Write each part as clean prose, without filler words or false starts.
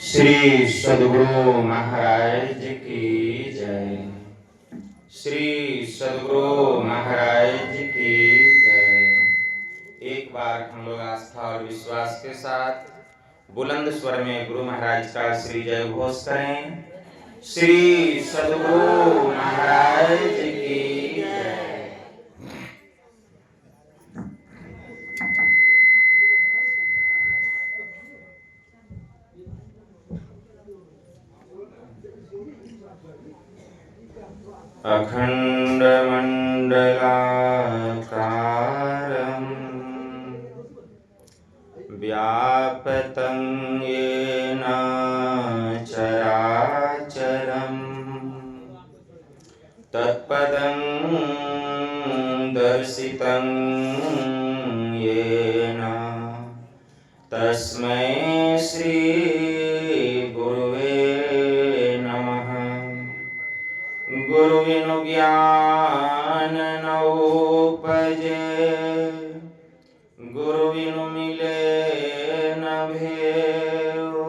श्री सद्गुरु महाराज की जय। श्री सद्गुरु महाराज की जय। एक बार हम लोग आस्था और विश्वास के साथ बुलंद स्वर में गुरु महाराज का श्री जय घोष करें। श्री सद्गुरु महाराज की जय। अखंड मंडलाकारं व्याप्तं येन चराचरं तत्पदं दर्शितं येन तस्मै श्री गुरुवे नमः। गुरु बिनु ज्ञान न उपजे, गुरु बिनु मिले न भेओ,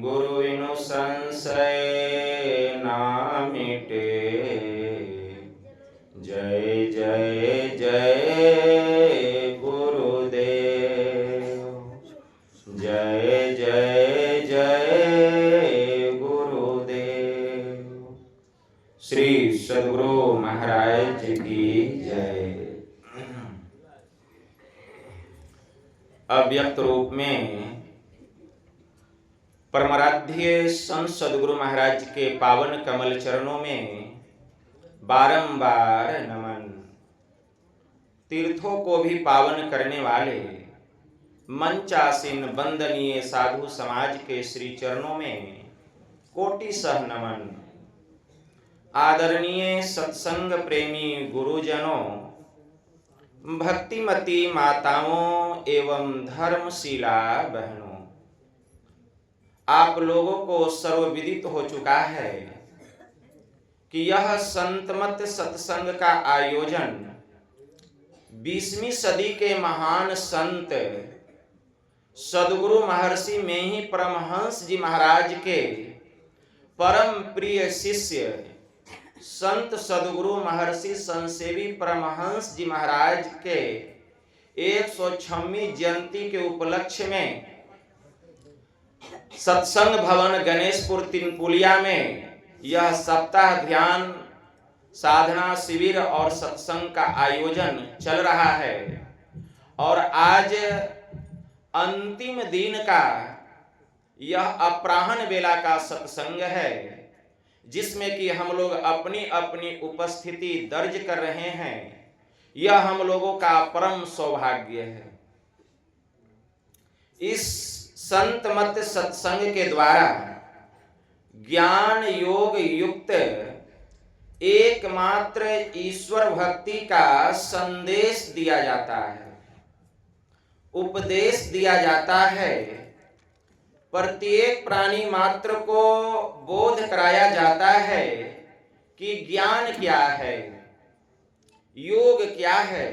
गुरु बिनु संशय ना मिटे। जय जय जय गुरुदेव, जय जय जय गुरुदेव। श्री सद्गुरु महाराज की जय। अव्यक्त रूप में परमाराध्य संत सद्गुरु महाराज के पावन कमल चरणों में बारंबार नमन। तीर्थों को भी पावन करने वाले मंचासीन वंदनीय साधु समाज के श्री चरणों में कोटिशः नमन। आदरणीय सत्संग प्रेमी गुरुजनों, भक्तिमती माताओं एवं धर्मशीला बहनों, आप लोगों को सर्वविदित हो चुका है कि यह संतमत सत्संग का आयोजन 20वीं सदी के महान संत सद्गुरु महर्षि में ही परमहंस जी महाराज के परम प्रिय शिष्य संत सद्गुरु महर्षि संसेवी परमहंस जी महाराज के 106वीं जयंती के उपलक्ष्य में सत्संग भवन गणेशपुर तिनपुलिया में यह सप्ताह ध्यान साधना शिविर और सत्संग का आयोजन चल रहा है। और आज अंतिम दिन का यह अपराह्न बेला का सत्संग है, जिसमें कि हम लोग अपनी अपनी उपस्थिति दर्ज कर रहे हैं। यह हम लोगों का परम सौभाग्य है। इस संत मत सत्संग के द्वारा ज्ञान योग युक्त एकमात्र ईश्वर भक्ति का संदेश दिया जाता है, उपदेश दिया जाता है। प्रत्येक प्राणी मात्र को बोध कराया जाता है कि ज्ञान क्या है, योग क्या है,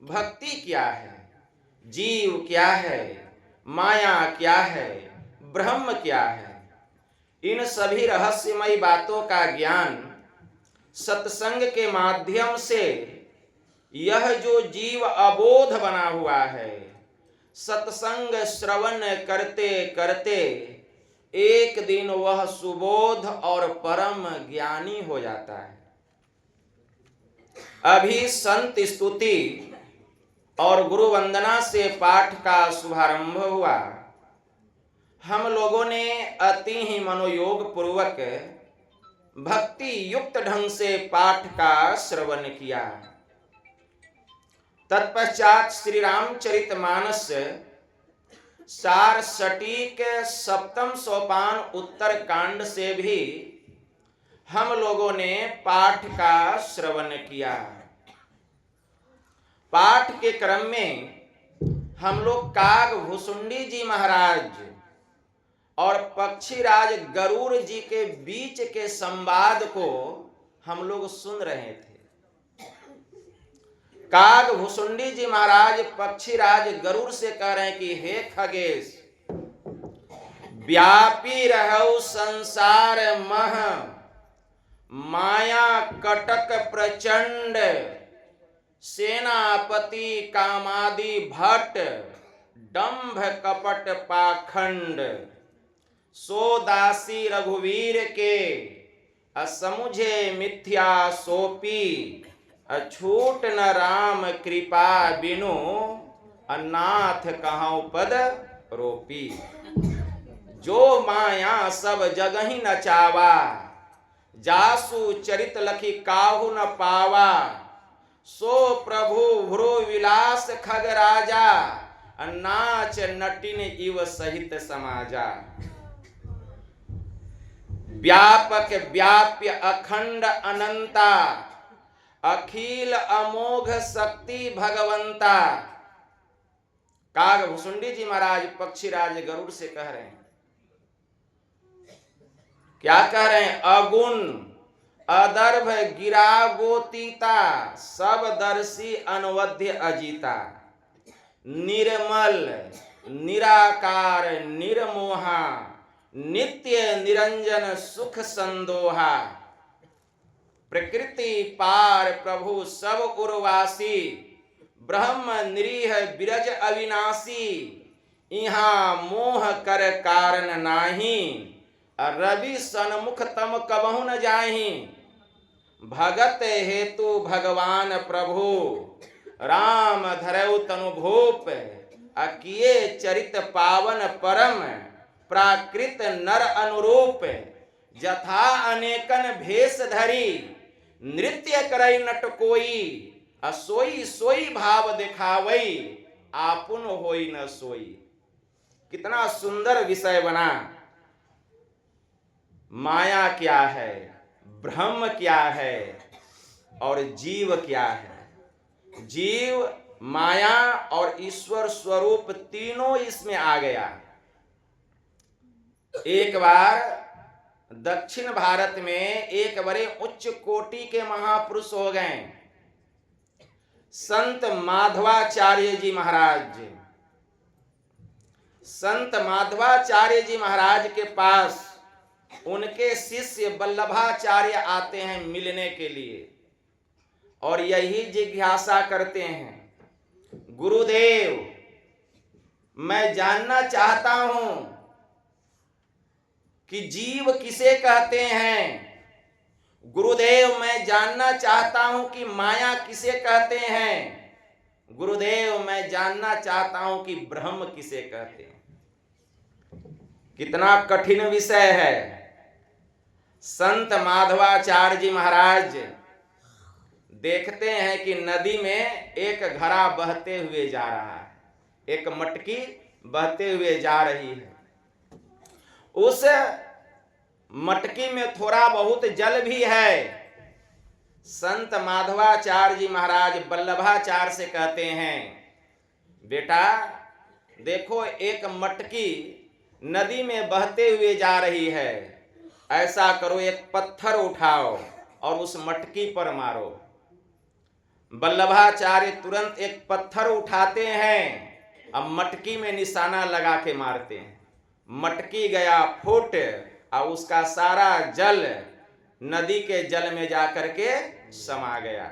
भक्ति क्या है, जीव क्या है, माया क्या है, ब्रह्म क्या है। इन सभी रहस्यमयी बातों का ज्ञान सत्संग के माध्यम से यह जो जीव अबोध बना हुआ है, सत्संग श्रवण करते करते एक दिन वह सुबोध और परम ज्ञानी हो जाता है। अभी संत स्तुति और गुरु वंदना से पाठ का शुभारंभ हुआ। हम लोगों ने अति ही मनोयोग पूर्वक भक्ति युक्त ढंग से पाठ का श्रवण किया। तत्पश्चात श्री रामचरितमानस सार सटीक सप्तम सोपान उत्तर कांड से भी हम लोगों ने पाठ का श्रवण किया। पाठ के क्रम में हम लोग काग भुसुंडी जी महाराज और पक्षीराज गरुड़ जी के बीच के संवाद को हम लोग सुन रहे थे। काग भुसुंडी जी महाराज पक्षीराज गरुड़ से कह रहे हैं कि हे खगेश, व्यापी रहु संसार मह, माया कटक प्रचंड, सेनापति कामादि भट्ट, दंभ कपट पाखंड, सो दासी रघुवीर के, असमुझे मिथ्या सोपी, अछूट न राम कृपा बिनु, अनाथ कहाँ पद रोपी। जो माया सब जगहि नचावा, जासु चरित लखी काहू न पावा, सो प्रभु भ्रो विलास खग राजा, नाच नटिन इव सहित समाजा। व्यापक व्याप्य अखंड अनंता, अखिल अमोघ शक्ति भगवंता। काग भुसुंडी जी महाराज पक्षीराज गरुड़ से कह रहे हैं, क्या कह रहे हैं? अगुण अदर्भ गिरा गोतीता, सब दर्शी अनवध्य अजीता। निर्मल निराकार निर्मोहा, नित्य निरंजन सुख संदोहा। प्रकृति पार प्रभु सब उर्वासी, ब्रह्म निरीह बिरज अविनाशी। इहाँ मोह कर कारण नाही, रवि सन्मुख तम कबहु न जाहि। भगत हेतु भगवान प्रभु, राम धरऊ तनु भूप। अकिए चरित पावन परम, प्राकृत नर अनुरूप। जथा अनेकन भेष धरी, नृत्य करई नट कोई। असोई सोई भाव दिखावई, आपुन होई न सोई। कितना सुंदर विषय बना। माया क्या है, ब्रह्म क्या है और जीव क्या है। जीव, माया और ईश्वर स्वरूप तीनों इसमें आ गया। एक बार दक्षिण भारत में एक बड़े उच्च कोटि के महापुरुष हो गए, संत माधवाचार्य जी महाराज। संत माधवाचार्य जी महाराज के पास उनके शिष्य वल्लभाचार्य आते हैं मिलने के लिए, और यही जिज्ञासा करते हैं, गुरुदेव मैं जानना चाहता हूं कि जीव किसे कहते हैं। गुरुदेव मैं जानना चाहता हूं कि माया किसे कहते हैं। गुरुदेव मैं जानना चाहता हूं कि ब्रह्म किसे कहते हैं। कितना कठिन विषय है। संत माधवाचार्य जी महाराज देखते हैं कि नदी में एक घड़ा बहते हुए जा रहा है, एक मटकी बहते हुए जा रही है। उस मटकी में थोड़ा बहुत जल भी है। संत माधवाचार्य जी महाराज वल्लभाचार्य से कहते हैं, बेटा देखो एक मटकी नदी में बहते हुए जा रही है, ऐसा करो एक पत्थर उठाओ और उस मटकी पर मारो। वल्लभाचार्य तुरंत एक पत्थर उठाते हैं, अब मटकी में निशाना लगा के मारते हैं। मटकी गया फूट और उसका सारा जल नदी के जल में जाकर के समा गया।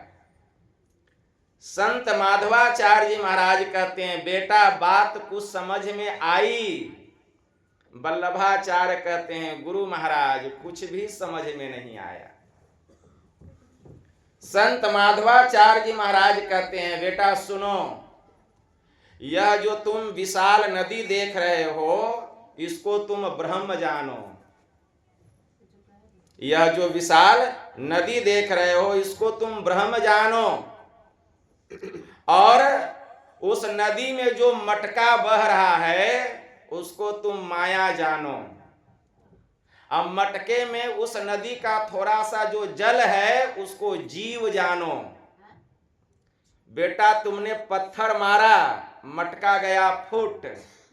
संत माधवाचार्य जी महाराज कहते हैं, बेटा बात कुछ समझ में आई। वल्लभाचार्य कहते हैं, गुरु महाराज कुछ भी समझ में नहीं आया। संत माधवाचार्य जी महाराज कहते हैं, बेटा सुनो, यह जो तुम विशाल नदी देख रहे हो इसको तुम ब्रह्म जानो। यह जो विशाल नदी देख रहे हो इसको तुम ब्रह्म जानो, और उस नदी में जो मटका बह रहा है उसको तुम माया जानो। अब मटके में उस नदी का थोड़ा सा जो जल है उसको जीव जानो। बेटा तुमने पत्थर मारा, मटका गया फुट,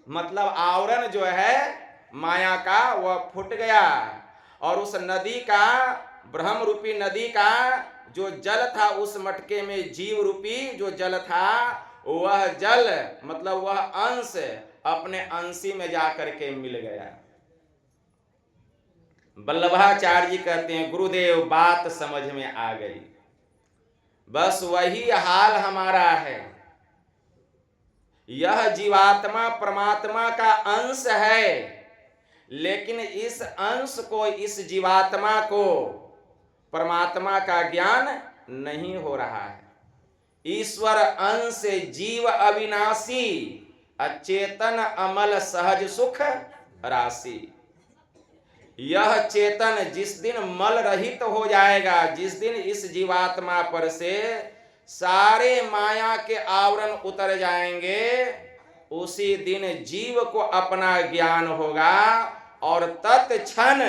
मतलब आवरण जो है माया का वह फुट गया, और उस नदी का ब्रह्म रूपी नदी का जो जल था, उस मटके में जीव रूपी जो जल था, वह जल मतलब वह अंश अपने अंशी में जाकर के मिल गया। वल्लभाचार्य जी कहते हैं, गुरुदेव बात समझ में आ गई। बस वही हाल हमारा है। यह जीवात्मा परमात्मा का अंश है, लेकिन इस अंश को, इस जीवात्मा को परमात्मा का ज्ञान नहीं हो रहा है। ईश्वर अंश जीव अविनाशी, अचेतन अमल सहज सुख राशि। यह चेतन जिस दिन मल रहित हो जाएगा, जिस दिन इस जीवात्मा पर से सारे माया के आवरण उतर जाएंगे, उसी दिन जीव को अपना ज्ञान होगा और तत्क्षण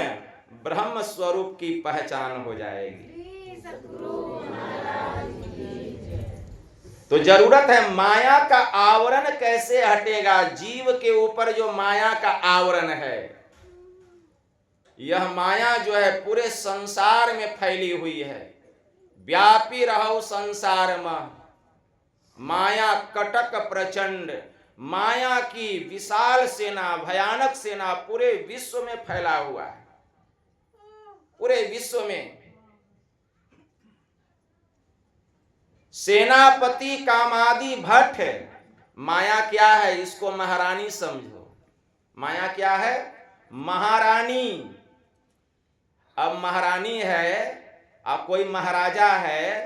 ब्रह्म स्वरूप की पहचान हो जाएगी। तो जरूरत है, माया का आवरण कैसे हटेगा? जीव के ऊपर जो माया का आवरण है, यह माया जो है पूरे संसार में फैली हुई है। व्यापी रहो संसार में, माया कटक प्रचंड। माया की विशाल सेना, भयानक सेना पूरे विश्व में फैला हुआ है। पूरे विश्व में सेनापति कामादि भट्ट। माया क्या है? इसको महारानी समझो। माया क्या है? महारानी। अब महारानी है, अब कोई महाराजा है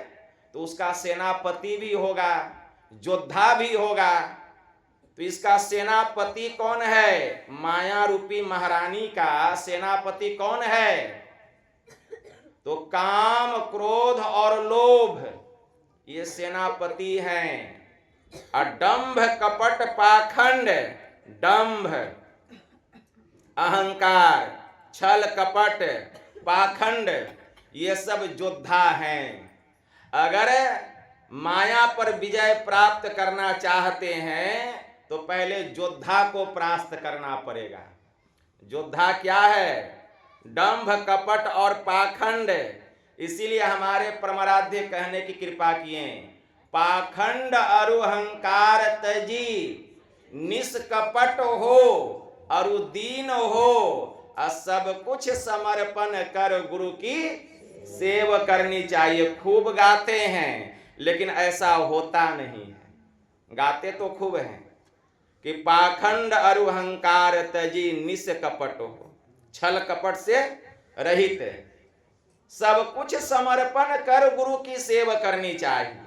तो उसका सेनापति भी होगा, योद्धा भी होगा। तो इसका सेनापति कौन है? माया रूपी महारानी का सेनापति कौन है? तो काम, क्रोध और लोभ ये सेनापति हैं। अडंभ, कपट, पाखंड। डंभ, अहंकार, छल, कपट, पाखंड, ये सब योद्धा हैं। अगर माया पर विजय प्राप्त करना चाहते हैं तो पहले योद्धा को परास्त करना पड़ेगा। योद्धा क्या है? डंभ, कपट और पाखंड। इसीलिए हमारे परमाराध्य कहने की कृपा किए, पाखंड अरु अहंकार तजी, निष्कपट हो अरु दीन हो, सब कुछ समर्पण कर गुरु की सेवा करनी चाहिए। खूब गाते हैं, लेकिन ऐसा होता नहीं है। गाते तो खूब हैं कि पाखंड अरु अहंकार तजी, निष्कपट हो, छल कपट से रहित, सब कुछ समर्पण कर गुरु की सेवा करनी चाहिए।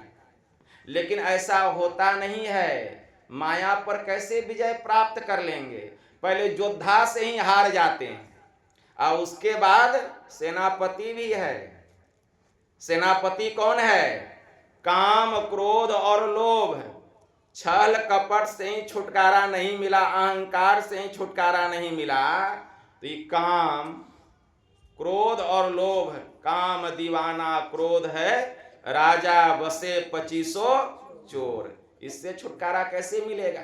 लेकिन ऐसा होता नहीं है। माया पर कैसे विजय प्राप्त कर लेंगे? पहले योद्धा से ही हार जाते हैं, और उसके बाद सेनापति भी है। सेनापति कौन है? काम, क्रोध और लोभ। छल कपट से ही छुटकारा नहीं मिला, अहंकार से ही छुटकारा नहीं मिला, तो ये काम, क्रोध और लोभ। काम दीवाना क्रोध है, राजा बसे 2500 चोर। इससे छुटकारा कैसे मिलेगा?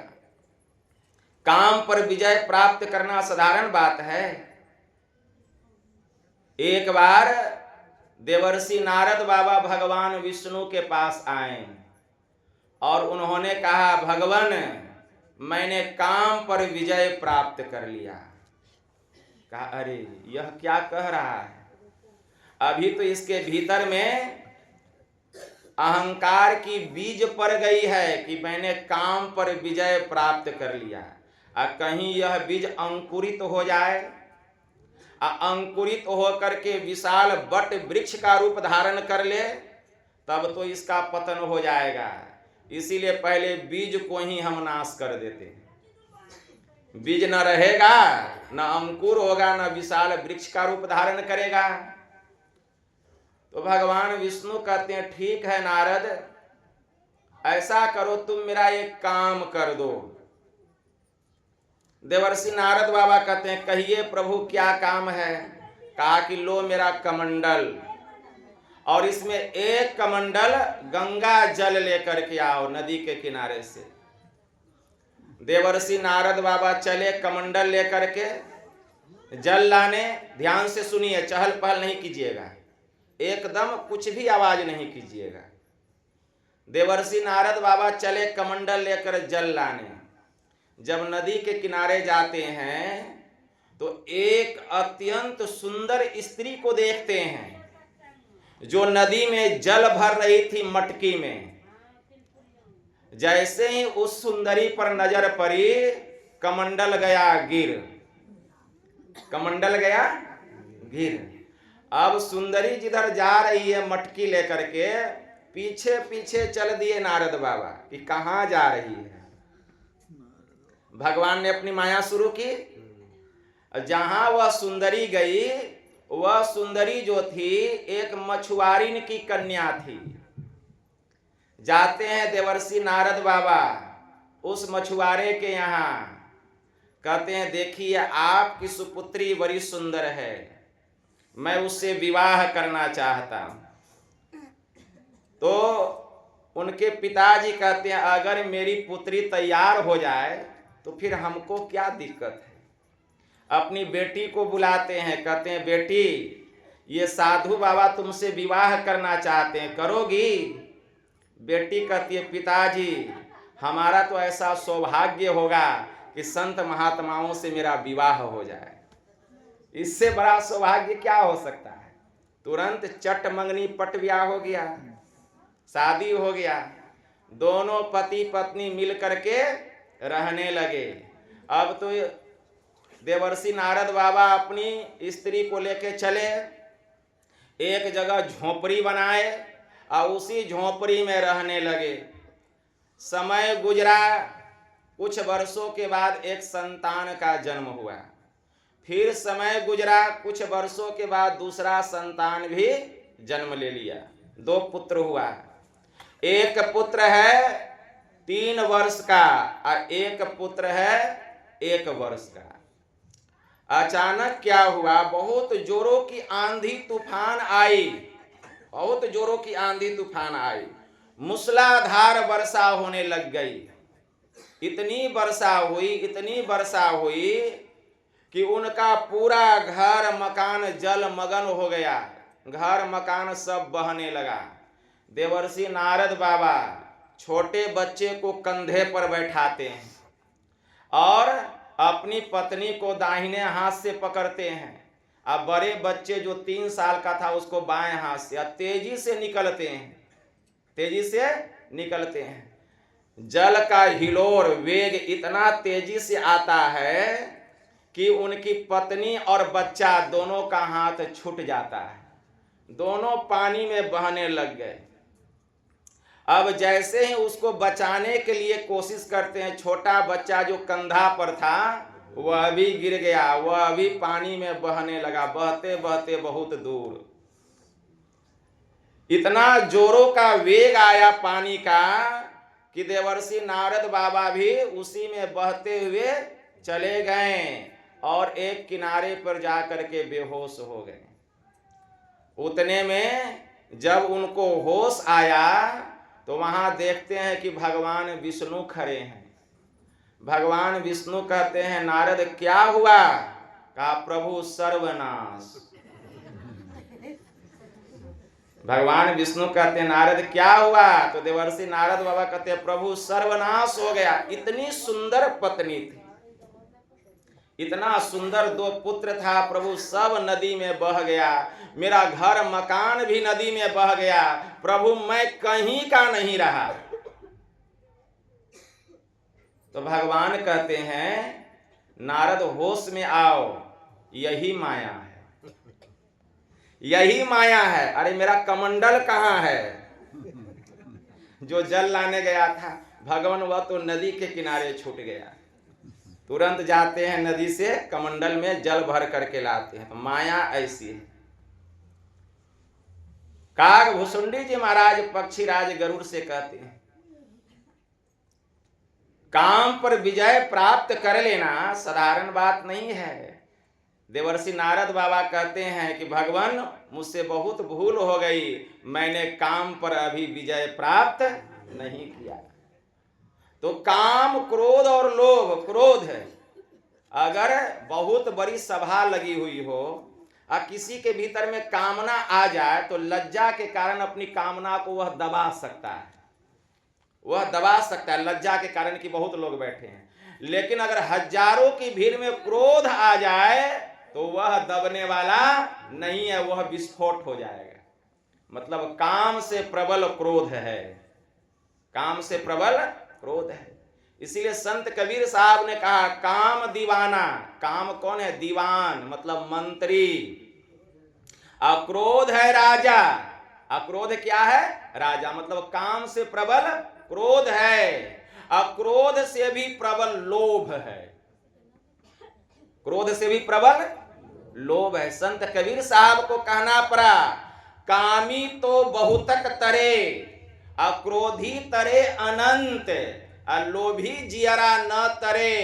काम पर विजय प्राप्त करना साधारण बात है। एक बार देवर्षि नारद बाबा भगवान विष्णु के पास आए और उन्होंने कहा, भगवान मैंने काम पर विजय प्राप्त कर लिया। कहा, अरे यह क्या कह रहा है? अभी तो इसके भीतर में अहंकार की बीज पड़ गई है कि मैंने काम पर विजय प्राप्त कर लिया। कहीं यह बीज अंकुरित हो जाए, अंकुरित होकर के विशाल बट वृक्ष का रूप धारण कर ले, तब तो इसका पतन हो जाएगा। इसीलिए पहले बीज को ही हम नाश कर देते हैं। बीज न रहेगा, न अंकुर होगा, न विशाल वृक्ष का रूप धारण करेगा। तो भगवान विष्णु कहते हैं, ठीक है नारद, ऐसा करो, तुम मेरा एक काम कर दो। देवर्षि नारद बाबा कहते हैं, कहिए प्रभु क्या काम है? कहा कि लो मेरा कमंडल, और इसमें एक कमंडल गंगा जल लेकर के आओ नदी के किनारे से। देवर्षि नारद बाबा चले कमंडल लेकर के जल लाने। ध्यान से सुनिए, चहल पहल नहीं कीजिएगा। एकदम कुछ भी आवाज नहीं कीजिएगा। देवर्षि नारद बाबा चले कमंडल लेकर जल लाने। जब नदी के किनारे जाते हैं तो एक अत्यंत सुंदर स्त्री को देखते हैं जो नदी में जल भर रही थी मटकी में। जैसे ही उस सुंदरी पर नजर पड़ी, कमंडल गया गिर, कमंडल गया गिर। अब सुंदरी जिधर जा रही है मटकी लेकर के, पीछे पीछे चल दिए नारद बाबा कि कहाँ जा रही है। भगवान ने अपनी माया शुरू की। जहां वह सुंदरी गई, वह सुंदरी जो थी एक मछुआरिन की कन्या थी। जाते हैं देवर्षि नारद बाबा उस मछुआरे के यहाँ, कहते हैं देखिए आपकी सुपुत्री बड़ी सुंदर है, मैं उससे विवाह करना चाहता हूं। तो उनके पिताजी कहते हैं अगर मेरी पुत्री तैयार हो जाए तो फिर हमको क्या दिक्कत है। अपनी बेटी को बुलाते हैं, कहते हैं बेटी ये साधु बाबा तुमसे विवाह करना चाहते हैं, करोगी? बेटी कहती है पिताजी हमारा तो ऐसा सौभाग्य होगा कि संत महात्माओं से मेरा विवाह हो जाए, इससे बड़ा सौभाग्य क्या हो सकता है। तुरंत चट मंगनी पट ब्याह हो गया, शादी हो गया। दोनों पति पत्नी मिल करके रहने लगे। अब तो देवर्षि नारद बाबा अपनी स्त्री को लेके चले, एक जगह झोपड़ी बनाए और उसी झोपड़ी में रहने लगे। समय गुजरा, कुछ वर्षों के बाद एक संतान का जन्म हुआ। फिर समय गुजरा, कुछ वर्षों के बाद दूसरा संतान भी जन्म ले लिया। 2 पुत्र हुआ। एक पुत्र है 3 वर्ष का और एक पुत्र है 1 वर्ष का। अचानक क्या हुआ, बहुत जोरों की आंधी तूफान आई, बहुत जोरों की आंधी तूफान आई, मूसलाधार वर्षा होने लग गई। इतनी वर्षा हुई, इतनी वर्षा हुई कि उनका पूरा घर मकान जलमग्न हो गया, घर मकान सब बहने लगा। देवर्षि नारद बाबा छोटे बच्चे को कंधे पर बैठाते हैं और अपनी पत्नी को दाहिने हाथ से पकड़ते हैं, अब बड़े बच्चे जो 3 साल का था उसको बाएं हाथ से, तेजी से निकलते हैं, तेजी से निकलते हैं। जल का हिलोर वेग इतना तेजी से आता है कि उनकी पत्नी और बच्चा दोनों का हाथ छूट जाता है, दोनों पानी में बहने लग गए। अब जैसे ही उसको बचाने के लिए कोशिश करते हैं, छोटा बच्चा जो कंधा पर था वह भी गिर गया, वह भी पानी में बहने लगा, बहते बहते बहुत दूर। इतना जोरों का वेग आया पानी का कि देवर्षि नारद बाबा भी उसी में बहते हुए चले गए और एक किनारे पर जाकर के बेहोश हो गए। उतने में जब उनको होश आया तो वहां देखते हैं कि भगवान विष्णु खड़े हैं। भगवान विष्णु कहते हैं नारद क्या हुआ? कहा प्रभु सर्वनाश। भगवान विष्णु कहते हैं नारद क्या हुआ? तो देवर्षि नारद बाबा कहते हैं प्रभु सर्वनाश हो गया। इतनी सुंदर पत्नी थी, इतना सुंदर 2 पुत्र था, प्रभु सब नदी में बह गया, मेरा घर मकान भी नदी में बह गया, प्रभु मैं कहीं का नहीं रहा। तो भगवान कहते हैं नारद होश में आओ, यही माया है, यही माया है। अरे मेरा कमंडल कहाँ है जो जल लाने गया था? भगवान वह तो नदी के किनारे छूट गया। तुरंत जाते हैं नदी से कमंडल में जल भर करके लाते हैं। तो माया ऐसी है। काग भुसुंडी जी महाराज पक्षीराज गरुड़ से कहते हैं काम पर विजय प्राप्त कर लेना साधारण बात नहीं है। देवर्षि नारद बाबा कहते हैं कि भगवान मुझसे बहुत भूल हो गई, मैंने काम पर अभी विजय प्राप्त नहीं किया। तो काम, क्रोध और लोभ, क्रोध है, अगर बहुत बड़ी सभा लगी हुई हो, किसी के भीतर में कामना आ जाए तो लज्जा के कारण अपनी कामना को वह दबा सकता है, वह दबा सकता है लज्जा के कारण कि बहुत लोग बैठे हैं। लेकिन अगर हजारों की भीड़ में क्रोध आ जाए तो वह दबने वाला नहीं है, वह विस्फोट हो जाएगा। मतलब काम से प्रबल क्रोध है, काम से प्रबल क्रोध है। इसीलिए संत कबीर साहब ने कहा काम दीवाना। काम कौन है? दीवान मतलब मंत्री। अक्रोध है राजा। अक्रोध क्या है? राजा। मतलब काम से प्रबल क्रोध है, अक्रोध से भी प्रबल लोभ है, क्रोध से भी प्रबल लोभ है। संत कबीर साहब को कहना पड़ा कामी तो बहुतक तरे, अक्रोधी तरे अनंत, लोभी जियरा न तरे।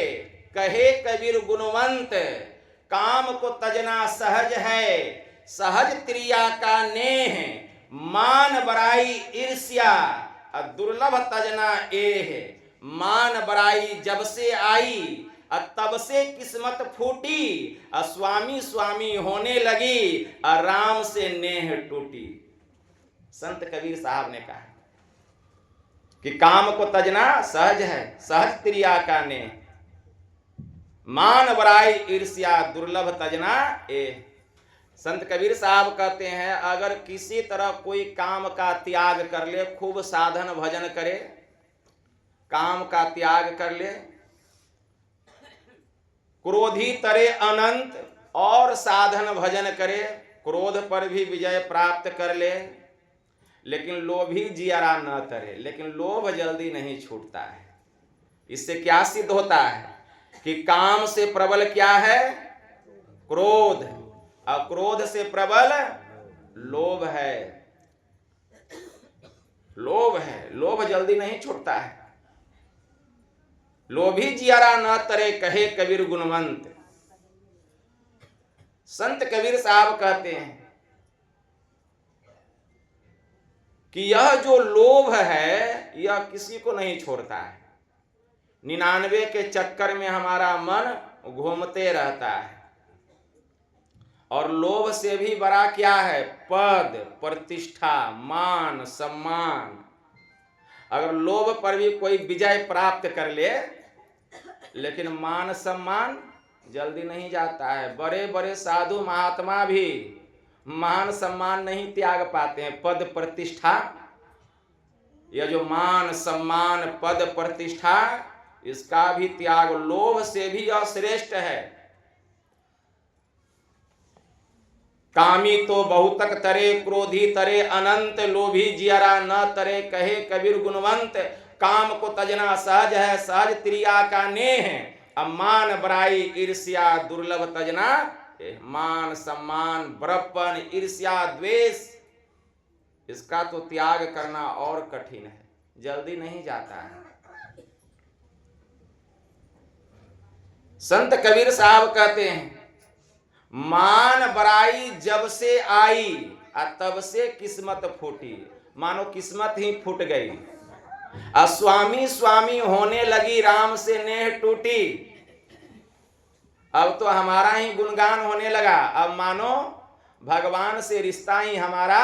कहे कबीर गुणवंत, काम को तजना सहज है, सहज त्रिया का नेह, मान बराई ईर्ष्या, दुर्लभ तजना एह। मान बराई जब से आई, तब से किस्मत फूटी, स्वामी स्वामी होने लगी, राम से नेह टूटी। संत कबीर साहब ने कहा कि काम को तजना सहज है, सहज त्रिया का नेह, मान बराई ईर्ष्या, दुर्लभ तजना एह। संत कबीर साहब कहते हैं अगर किसी तरह कोई काम का त्याग कर ले, खूब साधन भजन करे, काम का त्याग कर ले, क्रोधी तरे अनंत और साधन भजन करे, क्रोध पर भी विजय प्राप्त कर ले, लेकिन लोभी जियरा न तरे। लेकिन लोभ जल्दी नहीं छूटता है। इससे क्या सिद्ध होता है कि काम से प्रबल क्या है? क्रोध। अक्रोध से प्रबल लोभ है, लोभ है, लोभ जल्दी नहीं छूटता है। लोभी जियरा न तरे, कहे कबीर गुणवंत। संत कबीर साहब कहते हैं कि यह जो लोभ है यह किसी को नहीं छोड़ता है। 99 के चक्कर में हमारा मन घूमते रहता है। और लोभ से भी बड़ा क्या है? पद, प्रतिष्ठा, मान, सम्मान। अगर लोभ पर भी कोई विजय प्राप्त कर ले, लेकिन मान सम्मान जल्दी नहीं जाता है। बड़े बड़े साधु महात्मा भी मान सम्मान नहीं त्याग पाते हैं। पद प्रतिष्ठा, यह जो मान सम्मान पद प्रतिष्ठा, इसका भी त्याग लोभ से भी यह श्रेष्ठ है। कामी तो बहुतक तरे, क्रोधी तरे अनंत, लोभी जियरा न तरे, कहे कबीर गुणवंत। काम को तजना सहज है, सहज त्रिया का नेह, मान बराई ईर्ष्या, दुर्लभ तजना। मान सम्मान बड़प्पन ईर्ष्या द्वेष, इसका तो त्याग करना और कठिन है, जल्दी नहीं जाता है। संत कबीर साहब कहते हैं मान बराई जब से आई, तब से किस्मत फूटी। मानो किस्मत ही फूट गई। स्वामी स्वामी होने लगी, राम से नेह टूटी। अब तो हमारा ही गुणगान होने लगा। अब मानो भगवान से रिश्ता ही हमारा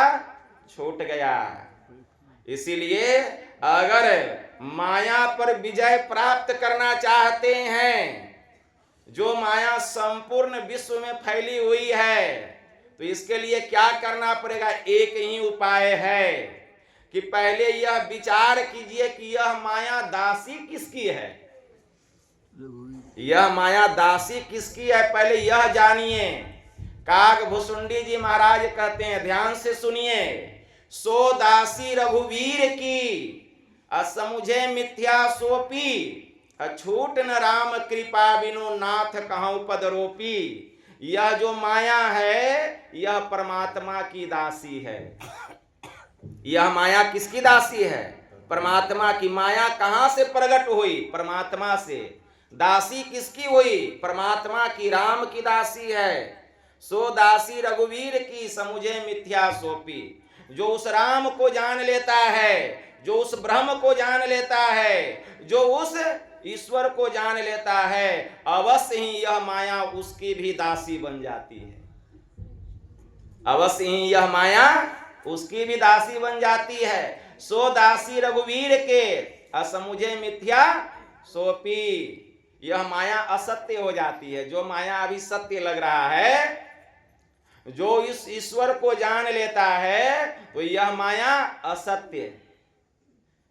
छूट गया। इसीलिए अगर माया पर विजय प्राप्त करना चाहते हैं, जो माया संपूर्ण विश्व में फैली हुई है, तो इसके लिए क्या करना पड़ेगा? एक ही उपाय है कि पहले यह विचार कीजिए कि यह माया दासी किसकी है। यह माया दासी किसकी है, पहले यह जानिए। काग भुसुंडी जी महाराज कहते हैं, ध्यान से सुनिए, सो दासी रघुवीर की, असमुझे मिथ्या सोपी, छूट न राम कृपा बिनु नाथ कहूं पद रोपी। यह जो माया है यह परमात्मा की दासी है। यह माया किसकी दासी है? परमात्मा की। माया कहां से प्रकट हुई? परमात्मा से। दासी किसकी हुई? परमात्मा की, राम की दासी है। सो दासी रघुवीर की, समुझे मिथ्या सोपी। जो उस राम को जान लेता है, जो उस ब्रह्म को जान लेता है, जो उस ईश्वर को जान लेता है, अवश्य ही यह माया उसकी भी दासी बन जाती है। अवश्य ही यह माया उसकी भी दासी बन जाती है। सो दासी रघुवीर के असमुझे मिथ्या सोपी। यह माया असत्य हो जाती है। जो माया अभी सत्य लग रहा है, जो इस ईश्वर को जान लेता है, तो यह माया असत्य।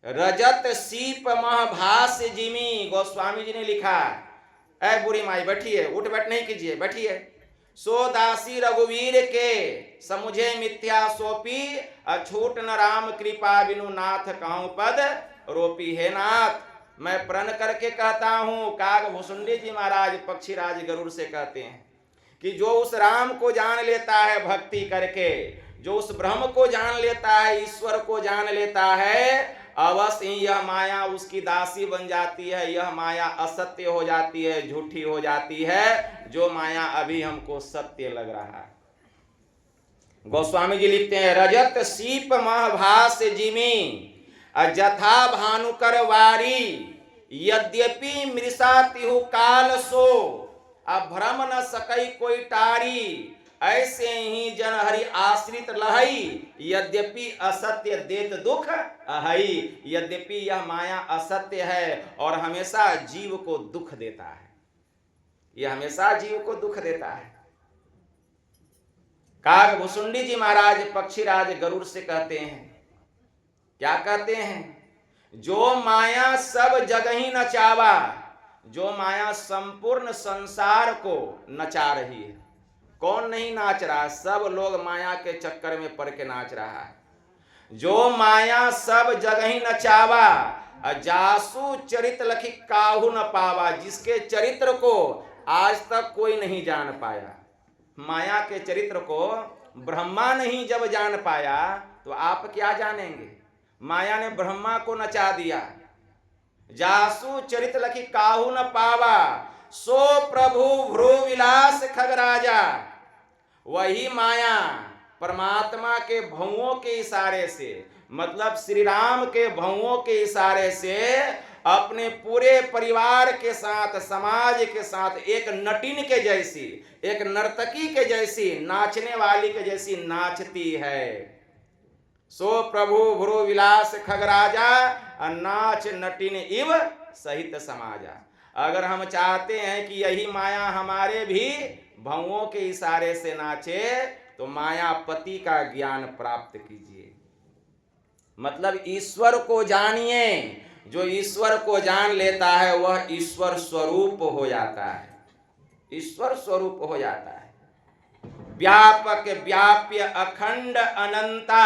रजत सीप महाभाष्य जिमी, गोस्वामी जी ने लिखा। ऐ बुरी माई बैठिए, उठ बैठ नहीं कीजिए, बैठिए। सो दासी रघुवीर के समुझे मिथ्या सोपी, अछूट न राम कृपा बिनु नाथ कहूं पद रोपी। है नाथ, मैं प्रण करके कहता हूं, काग भुसुंडी जी महाराज पक्षीराज गरुड़ से कहते हैं कि जो उस राम को जान लेता है भक्ति करके, जो उस ब्रह्म को जान लेता है, ईश्वर को जान लेता है, अवश्य ही यह माया उसकी दासी बन जाती है। यह माया असत्य हो जाती है, झूठी हो जाती है, जो माया अभी हमको सत्य लग रहा है। गोस्वामी जी लिखते हैं, रजत सीप महाभाष्य जिमी जथा भानुकर वारी, यद्यपि मृषा तिहु काल सो, अब भ्रम न सकई कोई टारी। ऐसे ही जन हरि आश्रित लहई, यद्यपि असत्य देत दुख अहई। यद्यपि यह माया असत्य है और हमेशा जीव को दुख देता है, यह हमेशा जीव को दुख देता है। काग भुसुंडी जी महाराज पक्षीराज गरुड़ से कहते हैं, क्या कहते हैं? जो माया सब जगह ही नचावा, जो माया संपूर्ण संसार को नचा रही है। कौन नहीं नाच रहा? सब लोग माया के चक्कर में पड़ के नाच रहा है। जो माया सब जगह ही नचावा, जासु चरित लखी काहू न पावा, जिसके चरित्र को आज तक कोई नहीं जान पाया। माया के चरित्र को ब्रह्मा नहीं जब जान पाया, तो आप क्या जानेंगे? माया ने ब्रह्मा को नचा दिया। जासु चरित लखी काहू न पावा, सो प्रभु भ्रू विलास खगराजा। वही माया परमात्मा के भौओं के इशारे से, मतलब श्री राम के भौओं के इशारे से अपने पूरे परिवार के साथ, समाज के साथ एक नटिन के जैसी, एक नर्तकी के जैसी, नाचने वाली के जैसी नाचती है। सो प्रभु भ्रू विलास खगराजा, नाच नटिन इव सहित समाजा। अगर हम चाहते हैं कि यही माया हमारे भी भौओं के इशारे से नाचे, तो मायापति का ज्ञान प्राप्त कीजिए। मतलब ईश्वर को जानिए। जो ईश्वर को जान लेता है वह ईश्वर स्वरूप हो जाता है, ईश्वर स्वरूप हो जाता है। व्यापक व्याप्य अखंड अनंता,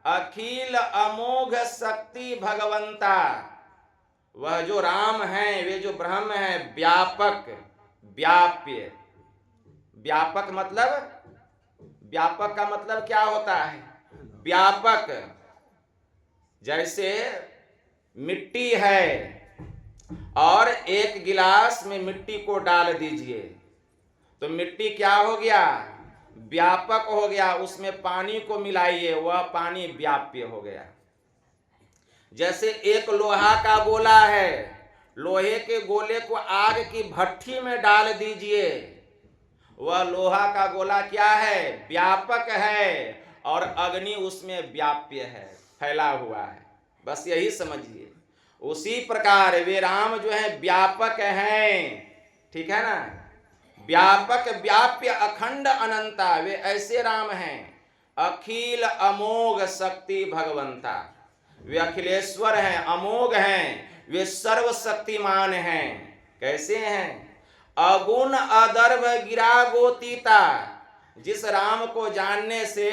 अखिल अमोघ शक्ति भगवंता। वह जो राम है, वे जो ब्रह्म है, व्यापक व्याप्य। व्यापक मतलब, व्यापक का मतलब क्या होता है? व्यापक। जैसे मिट्टी है और एक गिलास में मिट्टी को डाल दीजिए, तो मिट्टी क्या हो गया? व्यापक हो गया। उसमें पानी को मिलाइए, वह पानी व्याप्य हो गया। जैसे एक लोहा का गोला है, लोहे के गोले को आग की भट्ठी में डाल दीजिए, वह लोहा का गोला क्या है? व्यापक है, और अग्नि उसमें व्याप्य है, फैला हुआ है। बस यही समझिए। उसी प्रकार वे राम जो है व्यापक हैं, ठीक है ना? व्यापक व्याप्य अखंड अनंता, वे ऐसे राम हैं। अखिल अमोघ शक्ति भगवंता, वे अखिलेश्वर हैं, अमोघ हैं, वे सर्वशक्तिमान हैं। कैसे हैं? अगुण अदर्भ गिरा गोतीता। जिस राम को जानने से,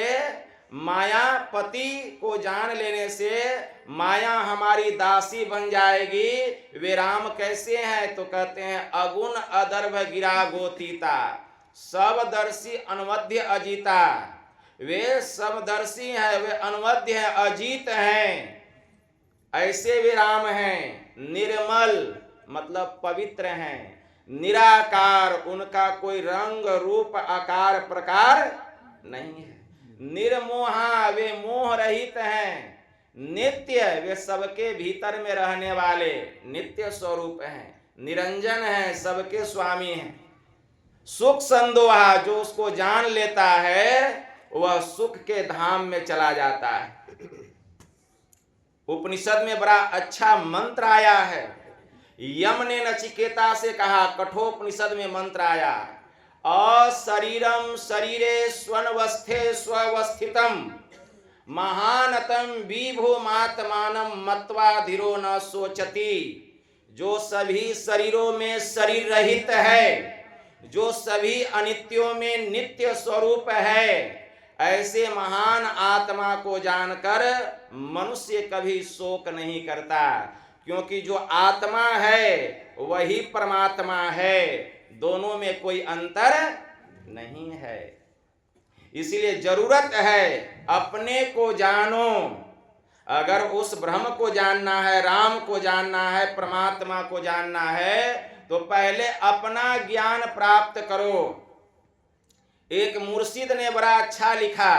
मायापति को जान लेने से माया हमारी दासी बन जाएगी। वे राम कैसे हैं? तो कहते हैं अगुण अदर्भ गिरा गोतीता, सबदर्शी अनवध्य अजीता। वे सबदर्शी हैं, वे अनवध्य हैं, अजीत हैं। ऐसे वे राम हैं। निर्मल मतलब पवित्र हैं। निराकार, उनका कोई रंग रूप आकार प्रकार नहीं है। निर्मोहा, वे मोह रहित हैं। नित्य, वे सबके भीतर में रहने वाले नित्य स्वरूप हैं। निरंजन हैं, सबके स्वामी हैं। सुख संदोहा, जो उसको जान लेता है वह सुख के धाम में चला जाता है। उपनिषद में बड़ा अच्छा मंत्र आया है। यम ने नचिकेता से कहा, कठोपनिषद में मंत्र आया, अशरीरम शरीरे स्वनवस्थे स्वस्थितम महानतम विभुमात्मानम मत्वा धीरो न सोचती। जो सभी शरीरों में शरीर रहित है, जो सभी अनित्यों में नित्य स्वरूप है, ऐसे महान आत्मा को जानकर मनुष्य कभी शोक नहीं करता, क्योंकि जो आत्मा है वही परमात्मा है, दोनों में कोई अंतर नहीं है। इसलिए जरूरत है अपने को जानो। अगर उस ब्रह्म को जानना है, राम को जानना है, परमात्मा को जानना है, तो पहले अपना ज्ञान प्राप्त करो। एक मुर्शिद ने बड़ा अच्छा लिखा,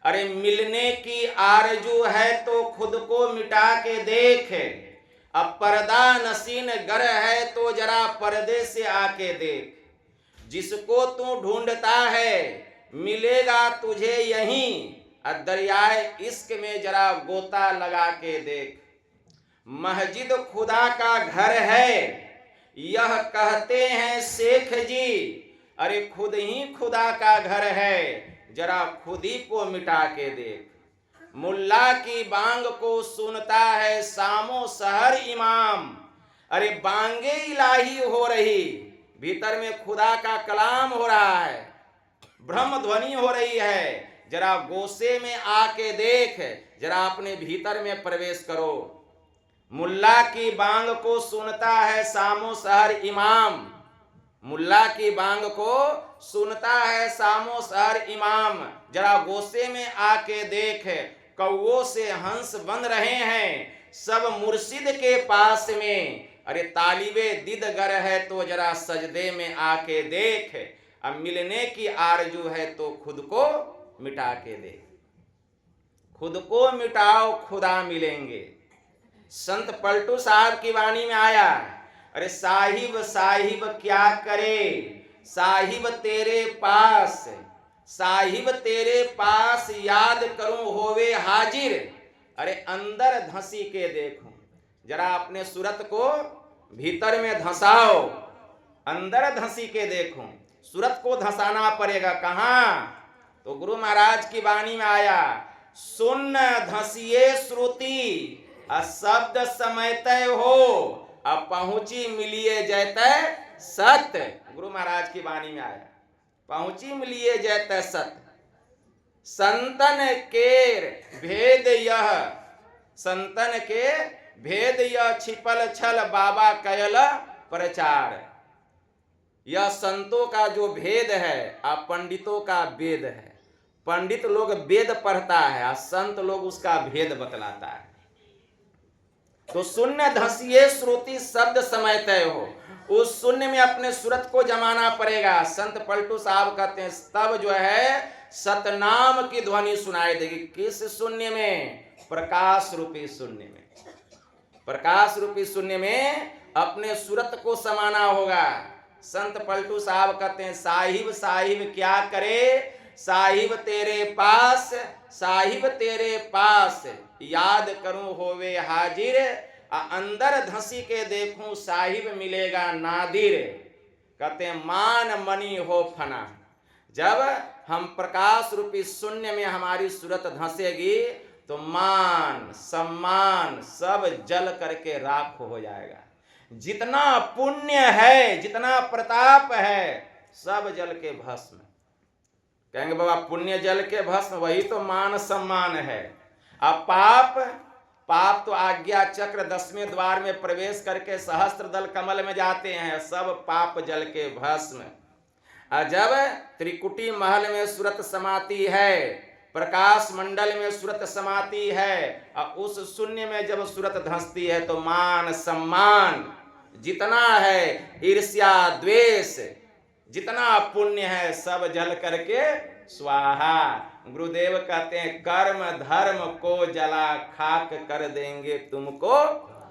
अरे मिलने की आरजू है तो खुद को मिटा के देख, अब पर्दा नसीन गर है तो जरा पर्दे से आके देख। जिसको तू ढूंढता है मिलेगा तुझे यहीं, दरियाए इश्क में जरा गोता लगा के देख। मस्जिद खुदा का घर है यह कहते हैं शेख जी, अरे खुद ही खुदा का घर है, जरा खुद ही को मिटा के देख। मुल्ला की बांग को सुनता है सामो शहर इमाम, अरे बांगे इलाही हो रही, भीतर में खुदा का कलाम हो रहा है, ब्रह्म ध्वनि हो रही है, जरा गोसे में आके देख, जरा अपने भीतर में प्रवेश करो। मुल्ला की बांग को सुनता है सामो शहर इमाम, मुल्ला की बांग को सुनता है सामो शहर इमाम, जरा गोसे में आके देख, कौओं से हंस बन रहे हैं सब मुर्शिद के पास में, अरे तालिबे दीदगर है तो जरा सजदे में आके देख, अब मिलने की आरजू है तो खुद को मिटा के देख। खुद को मिटाओ खुदा मिलेंगे। संत पलटू साहब की वाणी में आया, अरे साहिब साहिब क्या करे, साहिब तेरे पास, साहिब तेरे पास याद करूं होवे हाजिर, अरे अंदर धंसी के देखूं। जरा अपने सूरत को भीतर में धंसाओ, अंदर धंसी के देखूं। सूरत को धंसाना पड़ेगा कहाँ? तो गुरु महाराज की वाणी में आया, सुन धंसिए श्रुति शब्द समयतय हो, अब पहुंची मिलिए जयतय सत्य। गुरु महाराज की वाणी में आया, पहुंची मिलिए जयतय सत्य। संतन के भेद यह, संतन के भेद यह छिपल छल बाबा कयल प्रचार। यह संतों का जो भेद है आप पंडितों का वेद है। पंडित लोग वेद पढ़ता है और संत लोग उसका भेद बतलाता है। तो शून्य धंसिए श्रुति शब्द समय तय हो, उस शून्य में अपने सूरत को जमाना पड़ेगा। संत पलटू साहब कहते हैं तब जो है सतनाम की ध्वनि सुनाई देगी। किस शून्य में? प्रकाश रूपी शून्य में। प्रकाश रूपी शून्य में अपने सूरत को समाना होगा। संत पलटू साहब कहते हैं साहिब साहिब क्या करे, साहिब तेरे पास, साहिब तेरे पास याद करूं होवे हाजिर, अंदर धंसी के देखूं साहिब मिलेगा नादिर। कहते हैं मान मनी हो फना। जब हम प्रकाश रूपी शून्य में हमारी सूरत धंसेगी तो मान सम्मान सब जल करके राख हो जाएगा। जितना पुण्य है, जितना प्रताप है, सब जल के भस्म। कहेंगे बाबा पुण्य जल के भस्म, वही तो मान सम्मान है। अब पाप, पाप तो आज्ञा चक्र 10वें द्वार में प्रवेश करके सहस्त्र दल कमल में जाते हैं, सब पाप जल के भस्म। जब त्रिकुटी महल में सूरत समाती है, प्रकाश मंडल में सूरत समाती है, और उस शून्य में जब सूरत धंसती है तो मान सम्मान जितना है, ईर्ष्या द्वेष जितना पुण्य है, सब जल करके स्वाहा। गुरुदेव कहते हैं कर्म धर्म को जला खाक कर देंगे तुमको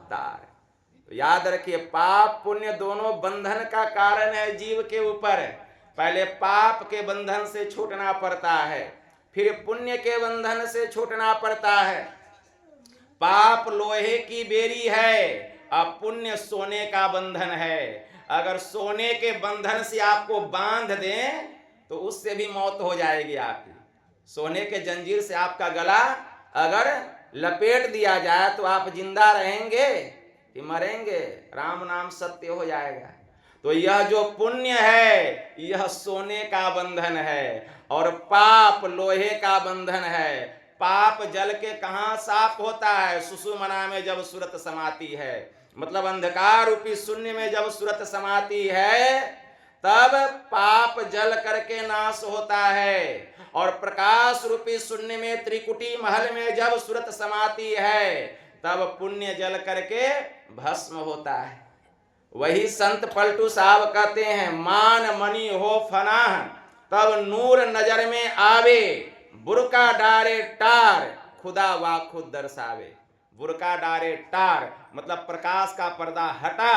तार। तो याद रखिए पाप पुण्य दोनों बंधन का कारण है जीव के ऊपर। पहले पाप के बंधन से छूटना पड़ता है, फिर पुण्य के बंधन से छूटना पड़ता है। पाप लोहे की बेरी है, अब पुण्य सोने का बंधन है। अगर सोने के बंधन से आपको बांध दें तो उससे भी मौत हो जाएगी आपकी। सोने के जंजीर से आपका गला अगर लपेट दिया जाए तो आप जिंदा रहेंगे कि मरेंगे? राम नाम सत्य हो जाएगा। तो यह जो पुण्य है यह सोने का बंधन है और पाप लोहे का बंधन है। पाप जल के कहाँ साफ होता है? सुषुम्ना में जब सूरत समाती है, मतलब अंधकार रूपी शून्य में जब सूरत समाती है तब पाप जल करके नाश होता है। और प्रकाश रूपी शून्य में त्रिकुटी महल में जब सूरत समाती है तब पुण्य जल करके भस्म होता है। वही संत पलटू साहब कहते हैं, मान मनी हो फनाह तब नूर नजर में आवे, बुरका डारे टार खुदा वा खुद दर्शावे। बुरका डारे टार मतलब प्रकाश का पर्दा हटा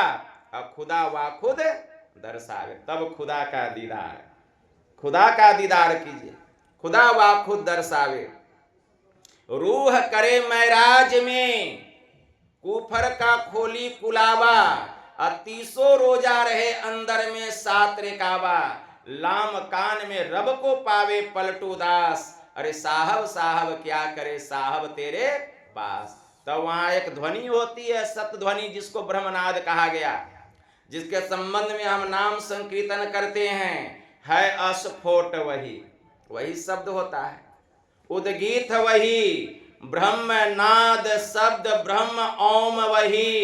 और खुदा वा खुद दर्शावे, तब खुदा का दीदार, खुदा का दीदार कीजिए, खुदा वा खुद दर्शावे। रूह करे मैराज में कुफर का खोली कुलावा, 30 रोजा रहे अंदर में 7 रिकावा। लाम कान में रब को पावे पलटू दास, अरे साहब साहब क्या करे साहब तेरे पास। तो वहां एक ध्वनि होती है सप्त ध्वनि, जिसको ब्रह्मनाद कहा गया, जिसके संबंध में हम नाम संकीर्तन करते हैं। है अस्फोट वही, वही शब्द होता है। उद्गीत वही, ब्रह्म नाद शब्द ब्रह्म ओम वही,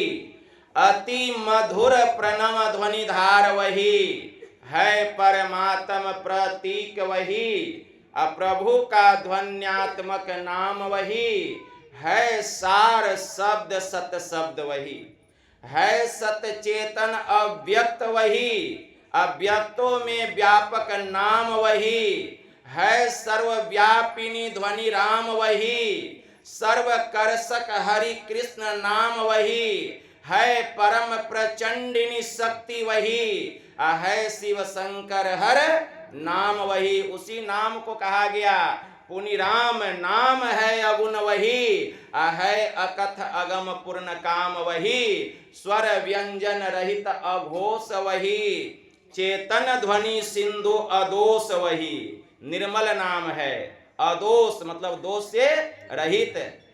अति मधुर प्रणव ध्वनि धार वही। है परमात्म प्रतीक वही, प्रभु का ध्वन्यात्मक नाम वही। है सार शब्द सत शब्द वही, है सत चेतन अव्यक्त वही, अव्यक्तों में व्यापक नाम वही। है सर्वव्यापिनी ध्वनि राम वही, सर्वकर्षक हरि कृष्ण नाम वही। है परम प्रचंडिनी शक्ति वही, है शिव शंकर हर नाम वही। उसी नाम को कहा गया पुनि राम नाम है अगुण वही, है अकथ अगम पूर्ण काम वही। स्वर व्यंजन रहित अघोष वही, चेतन ध्वनि सिंधु अदोष वही। निर्मल नाम है, अदोष मतलब दोष से रहित है।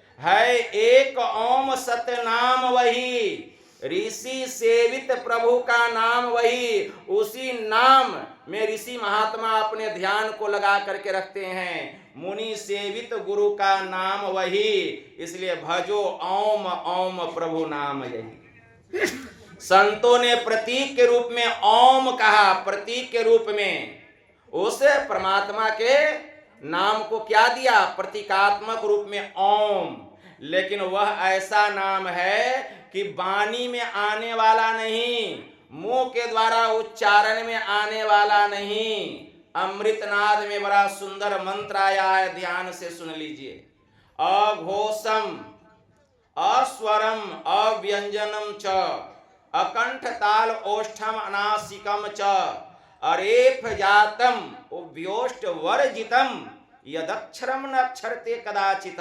एक ओम सत्य नाम वही, ऋषि सेवित प्रभु का नाम वही। उसी नाम में ऋषि महात्मा अपने ध्यान को लगा करके रखते हैं। मुनि सेवित गुरु का नाम वही, इसलिए भजो ओम ओम प्रभु नाम यही। संतों ने प्रतीक के रूप में ओम कहा, प्रतीक के रूप में उस परमात्मा के नाम को क्या दिया? प्रतीकात्मक रूप में ओम। लेकिन वह ऐसा नाम है कि वाणी में आने वाला नहीं, मुंह के द्वारा उच्चारण में आने वाला नहीं। अमृतनाद में बड़ा सुंदर मंत्र आया है, ध्यान से सुन लीजिए। अघोषम अस्वरम अव्यंजनम च, अकंठ ताल ओष्ठम अनासिकम च, अरेफ जातम उभ्योष्ट वर्जितम यदक्षरम न अक्षरते कदाचित।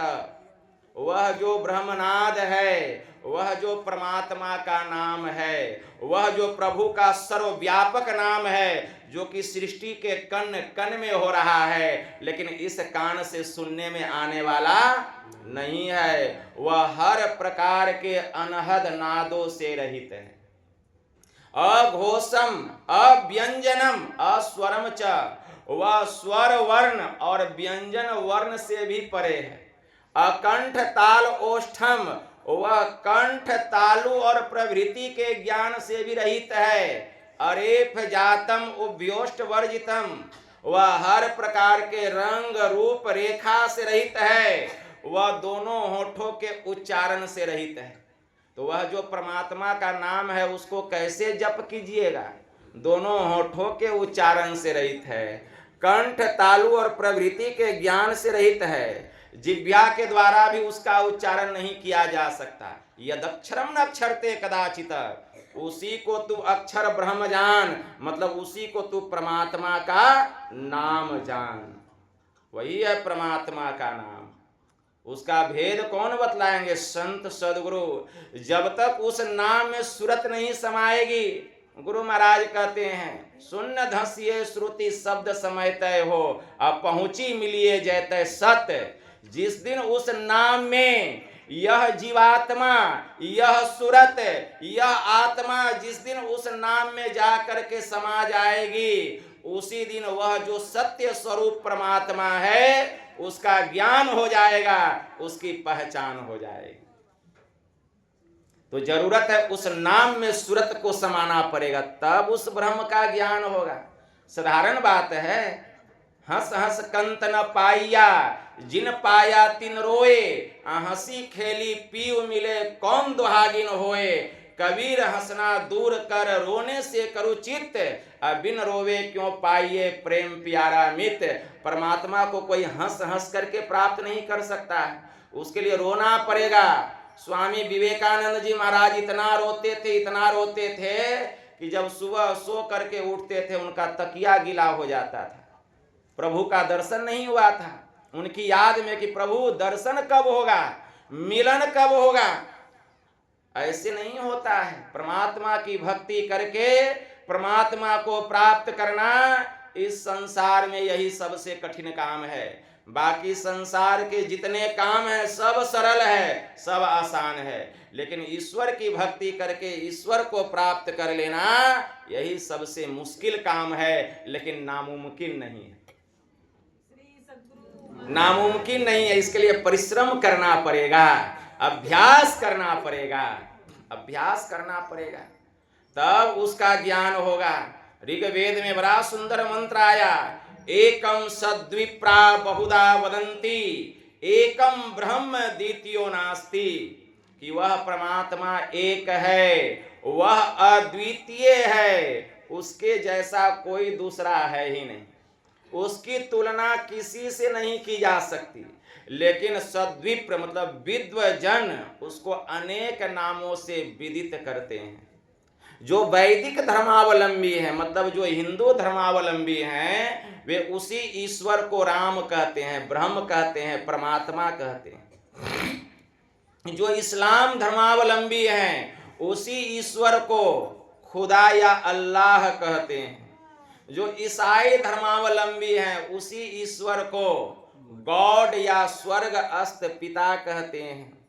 वह जो ब्रह्मनाद है, वह जो परमात्मा का नाम है, वह जो प्रभु का सर्वव्यापक नाम है, जो कि सृष्टि के कण कण में हो रहा है, लेकिन इस कान से सुनने में आने वाला नहीं है। वह हर प्रकार के अनहद नादों से रहित है। अघोषम अव्यंजनम अस्वरम च, वह स्वर वर्ण और व्यंजन वर्ण से भी परे है। अकंठ ताल ओष्ठम, वह कंठ तालु और प्रभृति के ज्ञान से भी रहित है। अरेफ जातम उभ्योष्ट वर्जितम, वह हर प्रकार के रंग रूप रेखा से रहित है। वह दोनों होठों के उच्चारण से रहित है। तो वह जो परमात्मा का नाम है उसको कैसे जप कीजिएगा? दोनों होठों के उच्चारण से रहित है, कंठ तालु और प्रभृति के ज्ञान से रहित है, जिह्वा के द्वारा भी उसका उच्चारण नहीं किया जा सकता। यदक्षरम न अक्षरते कदाचित, उसी को तू अक्षर ब्रह्म जान, मतलब उसी को तू परमात्मा का नाम जान। वही है परमात्मा का नाम। उसका भेद कौन बतलाएंगे? संत सदगुरु। जब तक उस नाम में सूरत नहीं समाएगी, गुरु महाराज कहते हैं सुन्न धसिए श्रुति शब्द समय तय हो, अब पहुंची मिलिए जैतय सत्य। जिस दिन उस नाम में यह जीवात्मा, यह सूरत, यह आत्मा जिस दिन उस नाम में जा करके समा जाएगी, उसी दिन वह जो सत्य स्वरूप परमात्मा है उसका ज्ञान हो जाएगा, उसकी पहचान हो जाएगी। तो जरूरत है उस नाम में सूरत को समाना पड़ेगा, तब उस ब्रह्म का ज्ञान होगा। साधारण बात है, हंस हंस कंत न पाइया, जिन पाया तिन रोए, हंसी खेली पीव मिले कौन दुहागिन होए। कबीर हंसना दूर कर रोने से करू चित्त, बिन रोवे क्यों पाइए प्रेम प्यारा मित। परमात्मा को कोई हंस हंस करके प्राप्त नहीं कर सकता है, उसके लिए रोना पड़ेगा। स्वामी विवेकानंद जी महाराज इतना रोते थे कि जब सुबह सो करके उठते थे उनका तकिया गीला हो जाता था। प्रभु का दर्शन नहीं हुआ था, उनकी याद में कि प्रभु दर्शन कब होगा, मिलन कब होगा। ऐसे नहीं होता है। परमात्मा की भक्ति करके परमात्मा को प्राप्त करना इस संसार में यही सबसे कठिन काम है। बाकी संसार के जितने काम हैं सब सरल है, सब आसान है, लेकिन ईश्वर की भक्ति करके ईश्वर को प्राप्त कर लेना यही सबसे मुश्किल काम है, लेकिन नामुमकिन नहीं है। नामुमकिन नहीं है, इसके लिए परिश्रम करना पड़ेगा, अभ्यास करना पड़ेगा, अभ्यास करना पड़ेगा, तब उसका ज्ञान होगा। ऋग्वेद में बड़ा सुंदर मंत्र आया, एकम सद्विप्रा बहुधा वदंती, एकम ब्रह्म द्वितीयो नास्ति, कि वह परमात्मा एक है, वह अद्वितीय है, उसके जैसा कोई दूसरा है ही नहीं, उसकी तुलना किसी से नहीं की जा सकती। लेकिन सद्विप्र मतलब विद्वजन उसको अनेक नामों से विदित करते हैं। जो वैदिक धर्मावलंबी हैं, मतलब जो हिंदू धर्मावलंबी हैं, वे उसी ईश्वर को राम कहते हैं, ब्रह्म कहते हैं, परमात्मा कहते हैं। जो इस्लाम धर्मावलंबी हैं उसी ईश्वर को खुदा या अल्लाह कहते हैं। जो ईसाई धर्मावलंबी हैं उसी ईश्वर को गॉड या स्वर्ग अस्त पिता कहते हैं।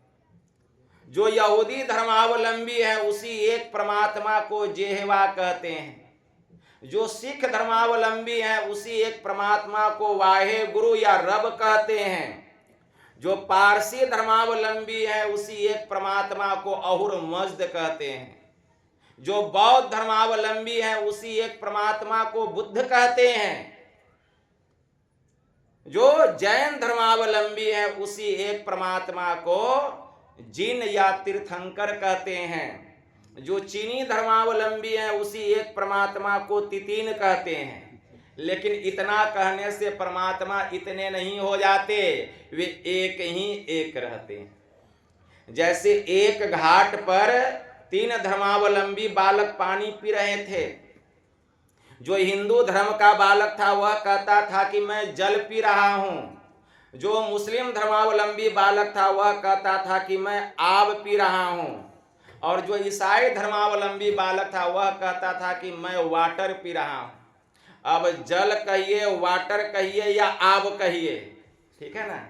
जो यहूदी धर्मावलंबी है उसी एक परमात्मा को जेहवा कहते हैं। जो सिख धर्मावलंबी है उसी एक परमात्मा को वाहे गुरु या रब कहते हैं। जो पारसी धर्मावलंबी है उसी एक परमात्मा को अहुर मज्द कहते हैं। जो बौद्ध धर्मावलंबी है उसी एक परमात्मा को बुद्ध कहते हैं। जो जैन धर्मावलंबी है उसी एक परमात्मा को जिन या तीर्थंकर कहते हैं। जो चीनी धर्मावलंबी है उसी एक परमात्मा को तितीन कहते हैं। लेकिन इतना कहने से परमात्मा इतने नहीं हो जाते, वे एक ही एक रहते हैं। जैसे एक घाट पर 3 धर्मावलंबी बालक पानी पी रहे थे। जो हिंदू धर्म का बालक था वह कहता था कि मैं जल पी रहा हूं। जो मुस्लिम धर्मावलंबी बालक था वह कहता था कि मैं आब पी रहा हूं। और जो ईसाई धर्मावलंबी बालक था वह कहता था कि मैं वाटर पी रहा हूं। अब जल कहिए, वाटर कहिए या आब कहिए, ठीक है ना।